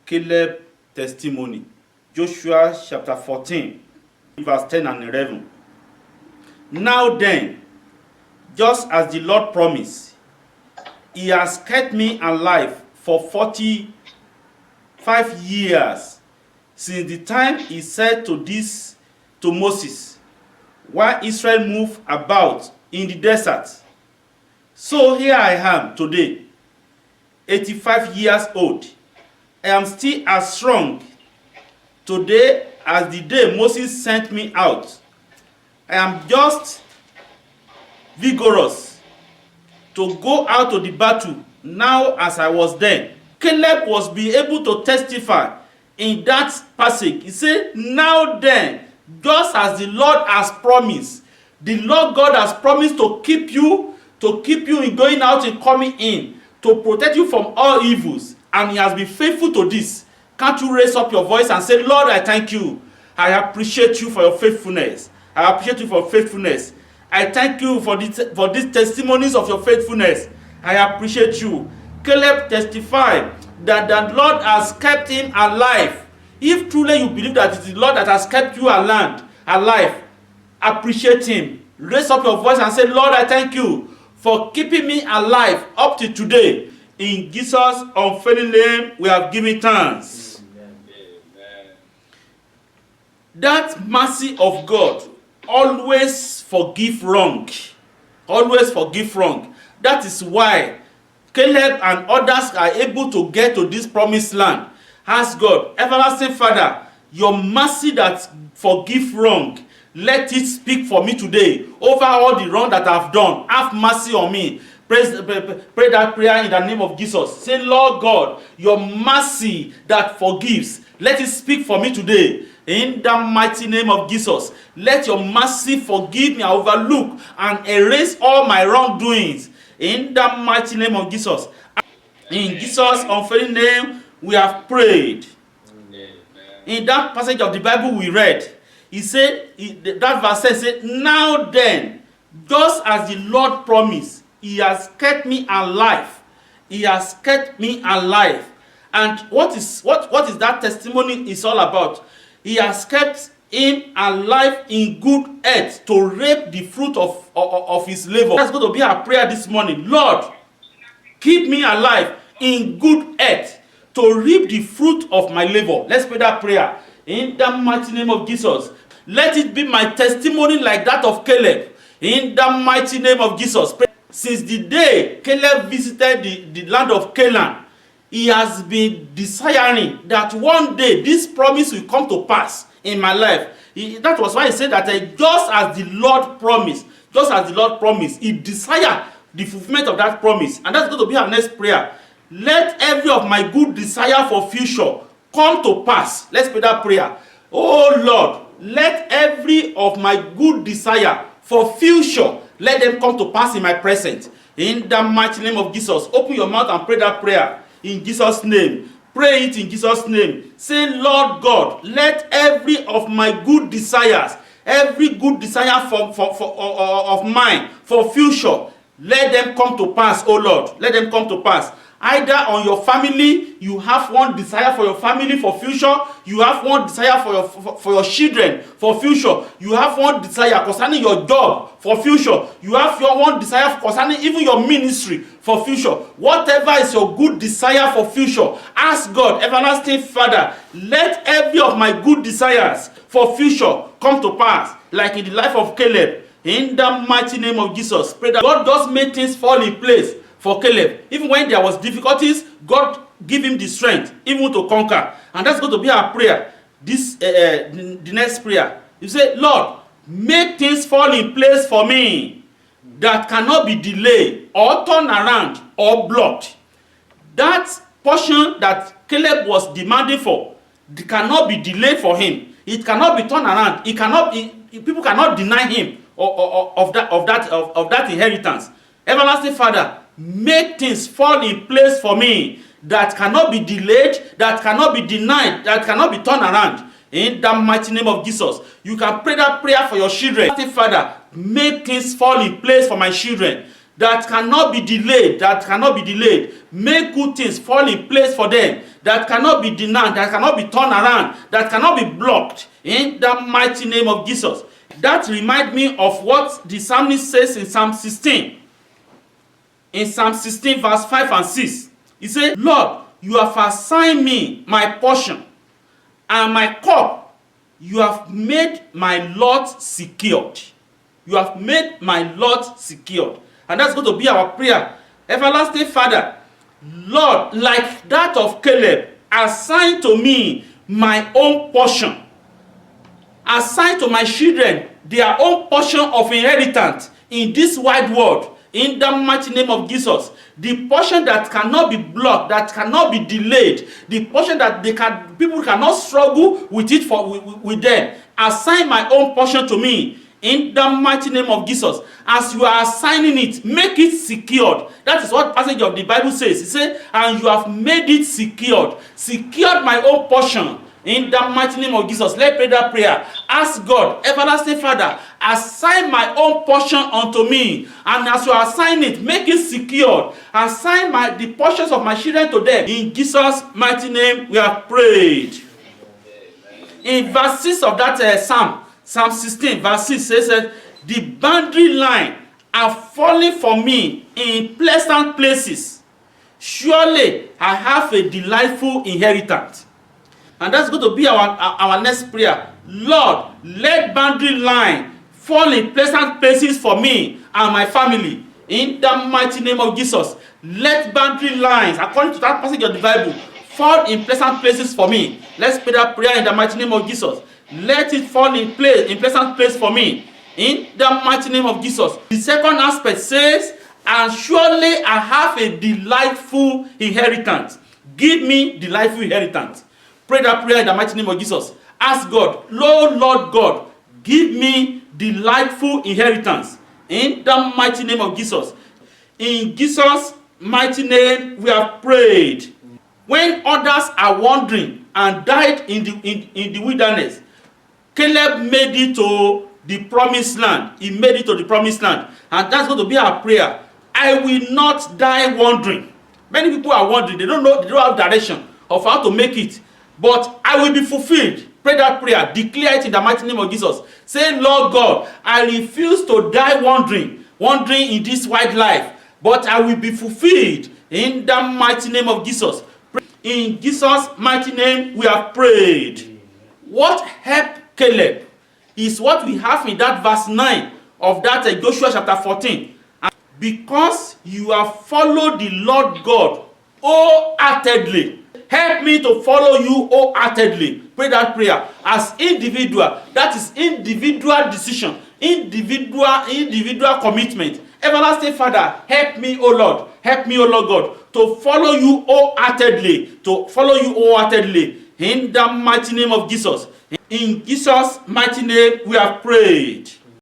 Caleb testimony. Joshua chapter 14, verse 10 and 11. Now then, just as the Lord promised, he has kept me alive for 45 years, since the time he said to Moses, while Israel moved about in the desert. So here I am today, 85 years old. I am still as strong today as the day Moses sent me out. I am just vigorous to go out to the battle now as I was then. Caleb was be able to testify in that passage. He said, now then, just as the Lord has promised, the Lord God has promised to keep you in going out and coming in, to protect you from all evils, and he has been faithful to this. Can't you raise up your voice and say, Lord, I thank you. I appreciate you for your faithfulness. I appreciate you for your faithfulness. I thank you for these testimonies of your faithfulness. I appreciate you. Caleb testified that the Lord has kept him alive. If truly you believe that it is the Lord that has kept you alive, appreciate him. Raise up your voice and say, Lord, I thank you for keeping me alive up to today. In Jesus' unfailing name, we have given thanks. Amen. That mercy of God always forgive wrong. Always forgive wrong. That is why Caleb and others are able to get to this promised land. Ask God, everlasting Father, your mercy that forgive wrong, let it speak for me today over all the wrong that I've done. Have mercy on me. Pray that prayer in the name of Jesus. Say, Lord God, your mercy that forgives, let it speak for me today. In the mighty name of Jesus, let your mercy forgive me, overlook, and erase all my wrongdoings. In the mighty name of Jesus. In Jesus' unfailing name, we have prayed. Amen. In that passage of the Bible we read, he said, that verse says, now then, just as the Lord promised, he has kept me alive. He has kept me alive. And what is that testimony is all about? He has kept him alive in good health to reap the fruit of his labor. That's going to be our prayer this morning. Lord, keep me alive in good health to reap the fruit of my labor. Let's pray that prayer. In the mighty name of Jesus. Let it be my testimony like that of Caleb. In the mighty name of Jesus. Since the day Caleb visited the land of Canaan, he has been desiring that one day this promise will come to pass in my life. That was why he said that just as the Lord promised, he desired the fulfillment of that promise. And that's going to be our next prayer. Let every of my good desire for future come to pass. Let's pray that prayer. Oh Lord, let every of my good desire for future, let them come to pass in my present. In the mighty name of Jesus. Open your mouth and pray that prayer. In Jesus' name. Pray it in Jesus' name. Say, Lord God, let every of my good desires, every good desire of mine for future, let them come to pass, oh Lord. Let them come to pass. Either on your family, you have one desire for your family for future. You have one desire for your children for future. You have one desire concerning your job for future. You have your one desire concerning even your ministry for future. Whatever is your good desire for future, ask God, everlasting Father, let every of my good desires for future come to pass, like in the life of Caleb. In the mighty name of Jesus, pray that God does make things fall in place for Caleb. Even when there was difficulties, God give him the strength even to conquer. And that's going to be our prayer. The next prayer. You say, Lord, make things fall in place for me that cannot be delayed or turned around or blocked. That portion that Caleb was demanding for cannot be delayed for him. It cannot be turned around. People cannot deny him of that inheritance. Everlasting Father, make things fall in place for me that cannot be delayed, that cannot be denied, that cannot be turned around. In the mighty name of Jesus. You can pray that prayer for your children. Father, make things fall in place for my children that cannot be delayed, Make good things fall in place for them, that cannot be denied, that cannot be turned around, that cannot be blocked, in the mighty name of Jesus. That reminds me of what the psalmist says in Psalm 16. In Psalm 16, verse 5 and 6. He said, Lord, you have assigned me my portion, and my cup. You have made my lot secured. You have made my lot secured. And that's going to be our prayer. Everlasting Father, Lord, like that of Caleb, assign to me my own portion. Assign to my children their own portion of inheritance in this wide world. In the mighty name of Jesus, the portion that cannot be blocked, that cannot be delayed, the portion that people cannot struggle with it with them. Assign my own portion to me. In the mighty name of Jesus, as you are assigning it, make it secured. That is what passage of the Bible says. It says, and you have made it secured. Secured my own portion. In the mighty name of Jesus, let's pray that prayer. Ask God, everlasting Father, assign my own portion unto me. And as you assign it, make it secured. Assign the portions of my children to them. In Jesus' mighty name, we have prayed. In verse 6 of that Psalm 16, verse 6 says that the boundary line are falling for me in pleasant places. Surely I have a delightful inheritance. And that's going to be our next prayer. Lord, let boundary line fall in pleasant places for me and my family. In the mighty name of Jesus, let boundary lines, according to that passage of the Bible, fall in pleasant places for me. Let's pray that prayer in the mighty name of Jesus. Let it fall in pleasant place for me. In the mighty name of Jesus. The second aspect says, and surely I have a delightful inheritance. Give me delightful inheritance. Pray that prayer in the mighty name of Jesus. Ask God, Lord God, give me delightful inheritance. In the mighty name of Jesus. In Jesus' mighty name, we have prayed. When others are wandering and died in the wilderness, Caleb made it to the promised land. He made it to the promised land. And that's going to be our prayer. I will not die wandering. Many people are wandering. They don't have direction of how to make it. But I will be fulfilled. Pray that prayer. Declare it in the mighty name of Jesus. Say, Lord God, I refuse to die wandering in this wide life. But I will be fulfilled in the mighty name of Jesus. In Jesus' mighty name, we have prayed. What helped Caleb is what we have in that verse 9 of that Joshua chapter 14. And because you have followed the Lord God wholeheartedly, help me to follow you wholeheartedly. Pray that prayer as individual. That is individual decision, individual commitment. Everlasting Father, help me, O Lord. Help me, O Lord God, to follow you wholeheartedly. In the mighty name of Jesus. In Jesus' mighty name, we have prayed.